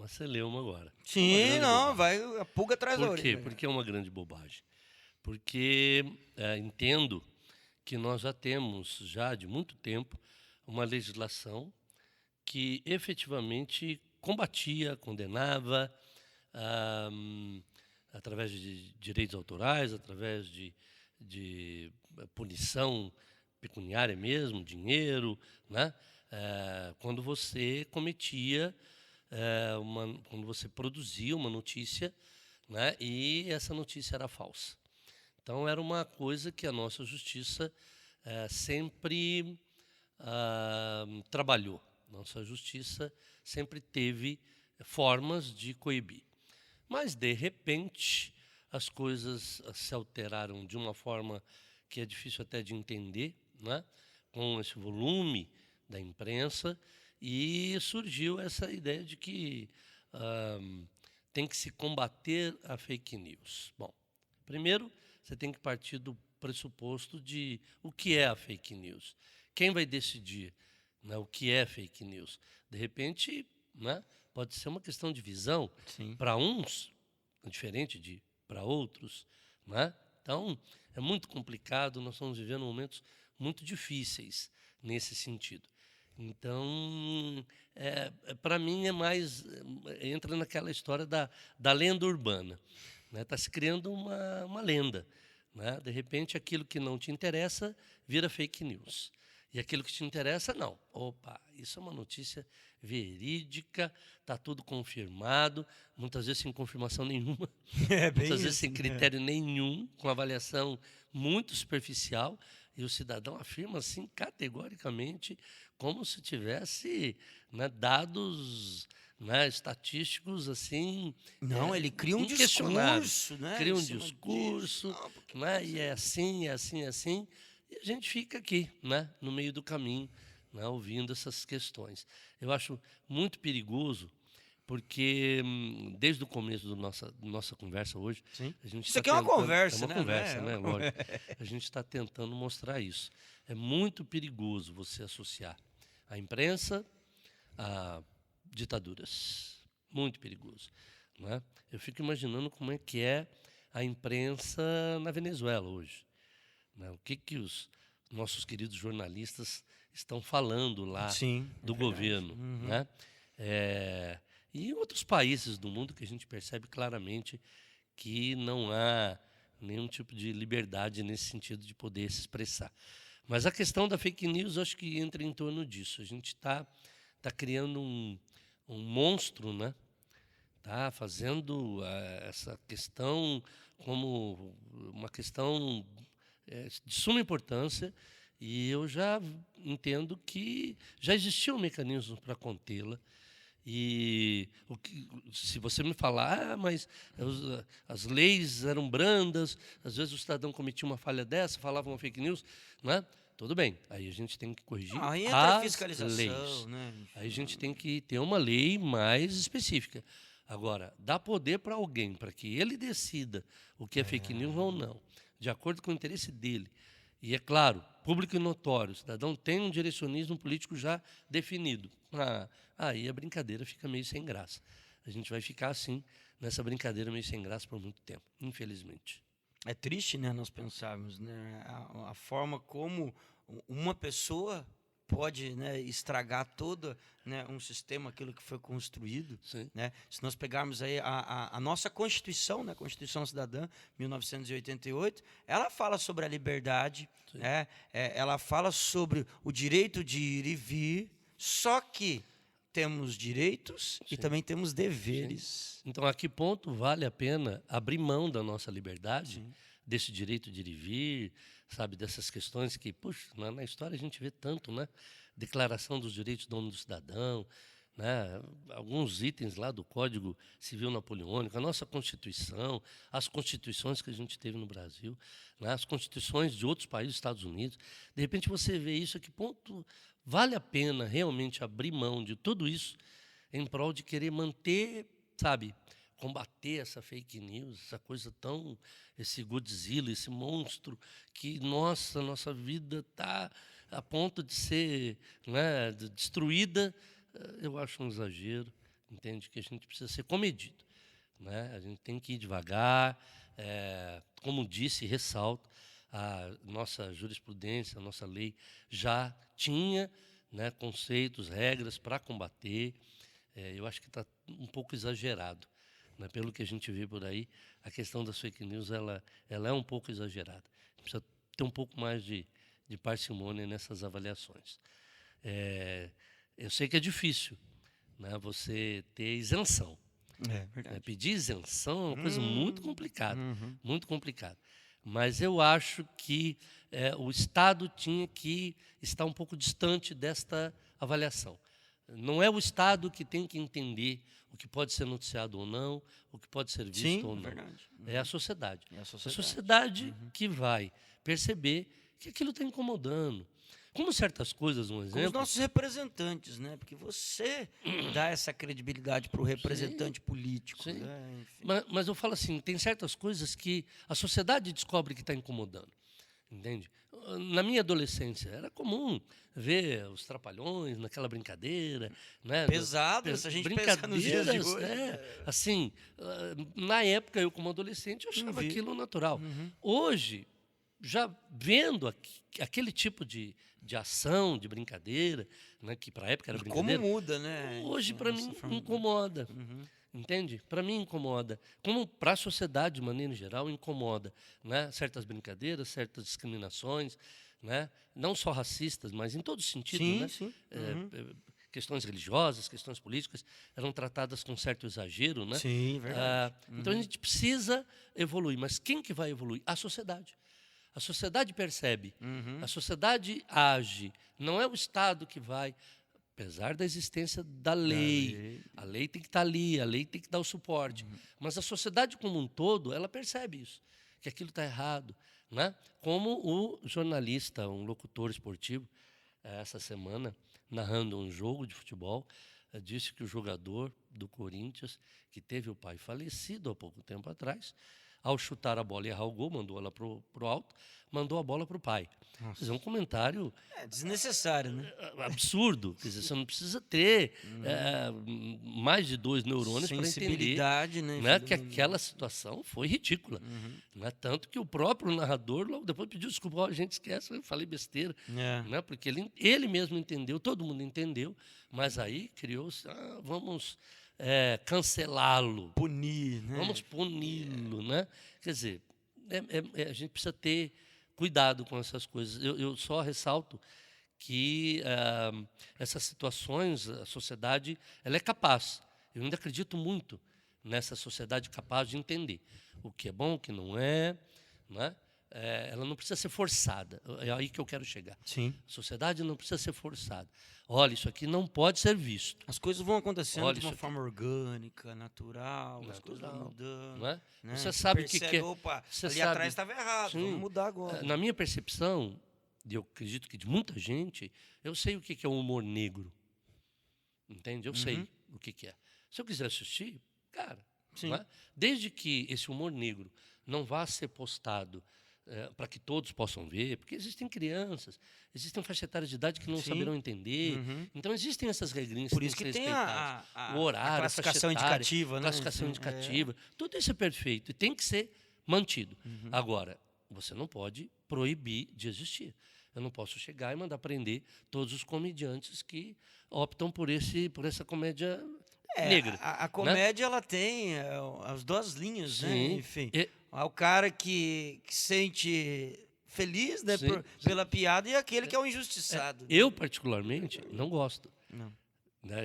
celeuma agora. Uma Sim, grande não, bobagem. vai a pulga atrás da Por quê? orelha. Porque é uma grande bobagem. Porque entendo que nós já temos, já de muito tempo, uma legislação que efetivamente combatia, condenava, através de direitos autorais, através de punição pecuniária mesmo, dinheiro, né? Quando você cometia, quando você produzia uma notícia, né? E essa notícia era falsa. Então, era uma coisa que a nossa justiça sempre trabalhou. Nossa justiça sempre teve formas de coibir. Mas, de repente, as coisas se alteraram de uma forma que é difícil até de entender, né? Com esse volume da imprensa, e surgiu essa ideia de que tem que se combater a fake news. Bom, primeiro, você tem que partir do pressuposto de o que é a fake news. Quem vai decidir, né, o que é fake news? De repente, né, pode ser uma questão de visão. Para uns, diferente de para outros, né? Então, é muito complicado, nós estamos vivendo momentos muito difíceis nesse sentido. Então, para mim, entra naquela história da lenda urbana. Está se criando uma lenda. Né? De repente, aquilo que não te interessa vira fake news. E aquilo que te interessa, não. Opa, isso é uma notícia verídica, está tudo confirmado, muitas vezes sem confirmação nenhuma, muitas vezes sem critério nenhum, com avaliação muito superficial, e o cidadão afirma assim categoricamente, como se tivesse, né, dados, né, estatísticos assim. Não, ele cria um discurso, né? Cria um discurso, né, e é assim, é assim, é assim. E a gente fica aqui, né, no meio do caminho, né, ouvindo essas questões. Eu acho muito perigoso, porque desde o começo nossa conversa hoje, Sim. a gente Isso está aqui é uma tentando, conversa, é uma né? conversa, Não né? é? Lógico. A gente está tentando mostrar isso. É muito perigoso você associar a imprensa a ditaduras. Muito perigoso, não é? Eu fico imaginando como é que é a imprensa na Venezuela hoje, né? O que os nossos queridos jornalistas estão falando lá Sim, é do verdade. governo, né? E em outros países do mundo que a gente percebe claramente que não há nenhum tipo de liberdade nesse sentido de poder se expressar. Mas a questão da fake news, acho que entra em torno disso. A gente tá criando um monstro, né? Tá fazendo essa questão como uma questão de suma importância, e eu já entendo que já existiam mecanismos para contê-la. E se você me falar, mas as leis eram brandas, às vezes o cidadão cometia uma falha dessa, falava uma fake news, não é? Tudo bem, aí a gente tem que corrigir Aí entra a as fiscalização, leis. né? Aí a gente tem que ter uma lei mais específica. Agora, dar poder para alguém, para que ele decida o que é fake news ou não, de acordo com o interesse dele. E é claro, público e notório, o cidadão tem um direcionismo político já definido. Aí a brincadeira fica meio sem graça. A gente vai ficar assim, nessa brincadeira meio sem graça por muito tempo, infelizmente. É triste, né, nós pensarmos, né, a forma como uma pessoa pode, né, estragar todo, né, um sistema, aquilo que foi construído, Sim. né? Se nós pegarmos aí a nossa Constituição, né, Constituição Cidadã, 1988, ela fala sobre a liberdade, né? Ela fala sobre o direito de ir e vir, só que temos direitos e também temos deveres. Então, a que ponto vale a pena abrir mão da nossa liberdade, desse direito de ir e vir, sabe, dessas questões que, puxa, na história a gente vê tanto, né? Declaração dos Direitos do Homem e do Cidadão, né? Alguns itens lá do Código Civil Napoleônico, a nossa Constituição, as constituições que a gente teve no Brasil, né? As constituições de outros países, Estados Unidos. De repente você vê isso, a que ponto vale a pena realmente abrir mão de tudo isso em prol de querer manter, sabe, combater essa fake news, essa coisa tão, esse Godzilla, esse monstro que, nossa vida está a ponto de ser, né, destruída. Eu acho um exagero, entende? Que a gente precisa ser comedido, né? A gente tem que ir devagar, como disse e ressalto, a nossa jurisprudência, a nossa lei já tinha, né, conceitos, regras para combater. Eu acho que está um pouco exagerado, né? Pelo que a gente vê por aí, a questão das fake news ela é um pouco exagerada. Precisa ter um pouco mais de parcimônia nessas avaliações. Eu sei que é difícil, né, você ter isenção. É verdade. Pedir isenção é uma coisa muito complicada, muito complicada. Mas eu acho que o Estado tinha que estar um pouco distante desta avaliação. Não é o Estado que tem que entender o que pode ser noticiado ou não, o que pode ser visto ou não. Verdade. É a sociedade. É a A sociedade. sociedade que vai perceber que aquilo está incomodando. Como certas coisas, um Com os exemplo... nossos representantes, né? Porque você dá essa credibilidade para o representante político. Sim. Né? Enfim. Mas eu falo assim, tem certas coisas que a sociedade descobre que está incomodando, entende? Na minha adolescência, era comum ver os Trapalhões naquela brincadeira, né? Pesado, se a gente pensar nos dias de hoje. Assim, na época, eu como adolescente, eu achava aquilo natural. Hoje, já vendo aquele tipo de ação, de brincadeira, né, que para a época era brincadeira. Como muda, né? Hoje, para mim, incomoda. Entende? Para mim, incomoda. Como para a sociedade, de maneira geral, incomoda. Né? Certas brincadeiras, certas discriminações, né? Não só racistas, mas em todo sentido. Sim, né? sim. Questões religiosas, questões políticas, eram tratadas com certo exagero. Né? Sim, verdade. Então, a gente precisa evoluir. Mas quem que vai evoluir? A sociedade. A sociedade percebe, a sociedade age, não é o Estado que vai, apesar da existência da lei. A lei tem que estar ali, a lei tem que dar o suporte. Mas a sociedade como um todo, ela percebe isso, que aquilo está errado. Né? Como o jornalista, um locutor esportivo, essa semana, narrando um jogo de futebol, disse que o jogador do Corinthians, que teve o pai falecido há pouco tempo atrás, ao chutar a bola e errar o gol, mandou ela para o alto, mandou a bola para o pai. Quer dizer, um comentário É desnecessário, né? absurdo. Quer dizer, você não precisa ter mais de 2 neurônios para entender, Sensibilidade, né? né, que aquela situação foi ridícula. Né? Tanto que o próprio narrador logo depois pediu desculpa. "Ó, a gente esquece, eu falei besteira." É. Né? Porque ele mesmo entendeu, todo mundo entendeu, mas aí criou-se, vamos cancelá-lo, Punir, né? vamos puni-lo. Né? Quer dizer, a gente precisa ter cuidado com essas coisas. Eu só ressalto que essas situações, a sociedade ela é capaz. Eu ainda acredito muito nessa sociedade capaz de entender o que é bom, o que não é, né? Ela não precisa ser forçada. É aí que eu quero chegar. Sim. A sociedade não precisa ser forçada. Olha, isso aqui não pode ser visto. As coisas vão acontecendo Olha, de uma isso aqui- forma orgânica, natural, as coisas vão Natural, mudando. não é? Né? Você sabe o que percebe, é. Opa, Você ali sabe- atrás estava errado, Sim. vamos mudar agora. Na minha percepção, e eu acredito que de muita gente, eu sei o que é o humor negro. Entende? Eu sei o que é. Se eu quiser assistir, cara, Sim. não é? Desde que esse humor negro não vá ser postado para que todos possam ver, porque existem crianças, existem faixa etária de idade que não Sim. saberão entender. Então existem essas regrinhas Por que isso têm que que ser tem respeitadas. a O horário, a classificação faixa etária, indicativa, né? classificação Sim, indicativa, tudo isso é perfeito e tem que ser mantido. Agora, você não pode proibir de existir. Eu não posso chegar e mandar prender todos os comediantes que optam por essa comédia negra. A comédia, ela tem as duas linhas, né? Sim. Enfim, E- há o cara que sente feliz, né, Sim, pela piada e aquele que é o injustiçado. Eu, particularmente, não gosto. Não. Né?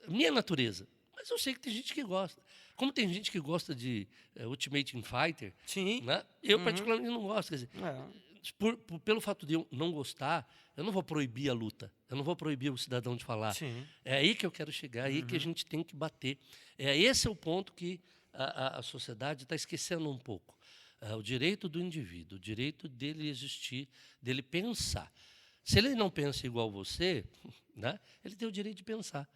Minha natureza. Mas eu sei que tem gente que gosta. Como tem gente que gosta de Ultimate Fighter, Sim. né? Eu, particularmente, não gosto. Quer dizer, É. pelo fato de eu não gostar, eu não vou proibir a luta. Eu não vou proibir o cidadão de falar. Sim. É aí que eu quero chegar, é aí que a gente tem que bater. Esse é o ponto que a sociedade está esquecendo um pouco. O direito do indivíduo, o direito dele existir, dele pensar. Se ele não pensa igual você, né, ele tem o direito de pensar.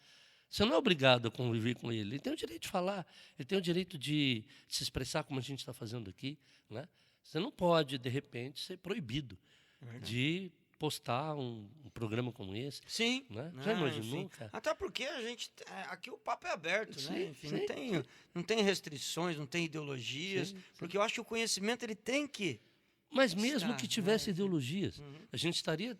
Você não é obrigado a conviver com ele. Ele tem o direito de falar, ele tem o direito de se expressar como a gente está fazendo aqui. Né? Você não pode, de repente, ser proibido de postar um programa como esse. Sim. Né? Né, Já imaginou, enfim. cara? Até porque a gente. Aqui o papo é aberto, né? Sim, Enfim, sim, não tem restrições, não tem ideologias. Porque eu acho que o conhecimento ele tem que. Mas mesmo Está, que tivesse né? ideologias, a gente estaria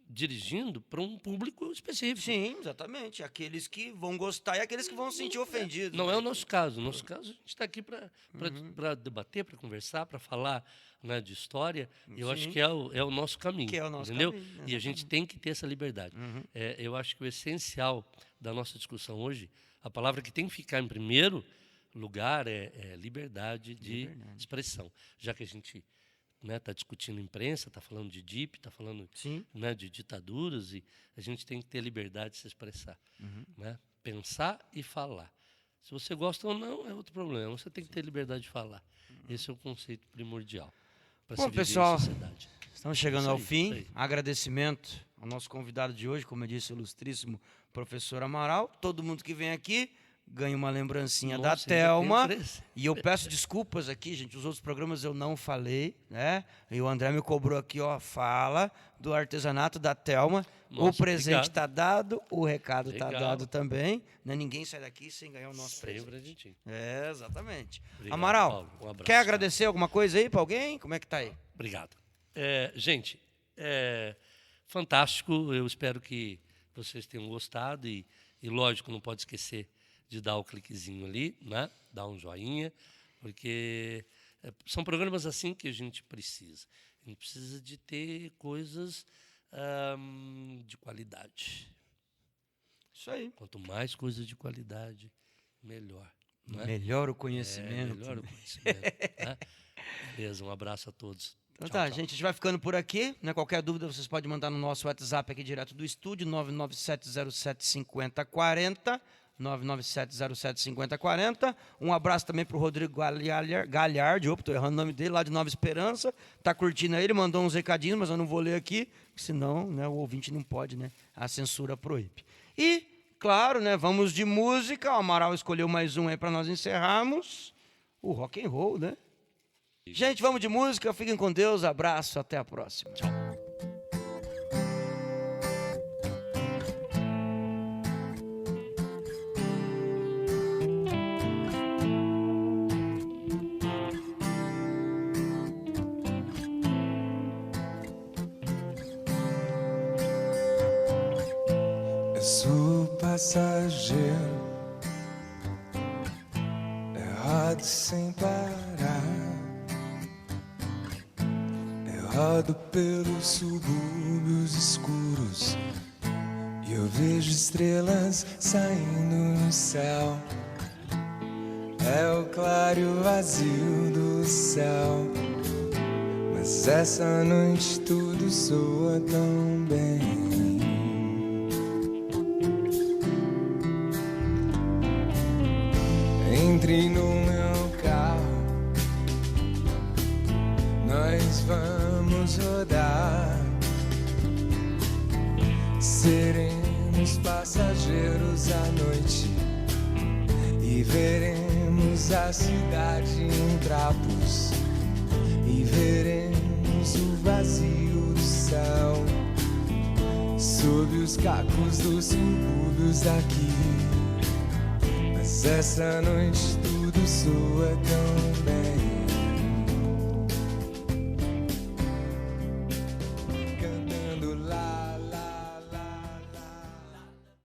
dirigindo para um público específico. Sim, exatamente. Aqueles que vão gostar e aqueles que vão se sentir ofendidos. Não né? é o nosso caso. No nosso caso, a gente está aqui para debater, para conversar, para falar, né, de história. E eu acho Sim. que é o nosso caminho. Que é o nosso entendeu? caminho, E a gente tem que ter essa liberdade. Eu acho que o essencial da nossa discussão hoje, a palavra que tem que ficar em primeiro lugar é liberdade de expressão. Já que a gente está discutindo imprensa, está falando de DIP, está falando, Sim. né, de ditaduras, e a gente tem que ter liberdade de se expressar. Né? Pensar e falar. Se você gosta ou não, é outro problema. Você tem que ter liberdade de falar. Esse é o conceito primordial para se Bom, viver pessoal, em sociedade. Estamos chegando Isso ao aí, fim. isso aí. Agradecimento ao nosso convidado de hoje, como eu disse, o ilustríssimo professor Amaral. Todo mundo que vem aqui ganha uma lembrancinha da Nossa, ainda Thelma. tem preço. E eu peço desculpas aqui, gente. Os outros programas eu não falei, né? E o André me cobrou aqui, ó, fala do artesanato da Thelma. O Nossa, presente obrigado. está dado, o recado está Legal. dado também. Né? Ninguém sai daqui sem ganhar o nosso Sempre presente. a gente. É, exatamente. Obrigado, Amaral, Paulo. Um abraço, quer cara. agradecer alguma coisa aí para alguém? Como é que tá aí? Obrigado. Gente, fantástico. Eu espero que vocês tenham gostado e, lógico, não pode esquecer de dar o cliquezinho ali, né? Dar um joinha, porque são programas assim que a gente precisa. A gente precisa de ter coisas de qualidade. Isso aí. Quanto mais coisas de qualidade, melhor. Né? Melhora o conhecimento. Melhor o conhecimento. Né? Beleza, um abraço a todos. Então Tchau, tá, tchau. gente, a gente vai ficando por aqui. Né? Qualquer dúvida vocês podem mandar no nosso WhatsApp aqui direto do estúdio, 997075040. 997075040. Um abraço também para o Rodrigo Galhardi, opa, estou errando o nome dele, lá de Nova Esperança. Está curtindo aí, ele mandou uns recadinhos, mas eu não vou ler aqui, senão, né, o ouvinte não pode, né? A censura proíbe. E, claro, né, vamos de música. O Amaral escolheu mais um aí para nós encerrarmos. O rock and roll, né? Gente, vamos de música. Fiquem com Deus. Abraço. Até a próxima. Tchau. Eu sou passageiro, errado sem parar. Eu rodo pelos subúrbios escuros e eu vejo estrelas saindo no céu. É o claro e o vazio do céu, mas essa noite tudo soa tão bem. Entre no meu carro, nós vamos rodar. Seremos passageiros à noite e veremos a cidade em trapos e veremos o vazio do céu sob os cacos dos subúrbios daqui. Mas essa noite tudo soa tão bem.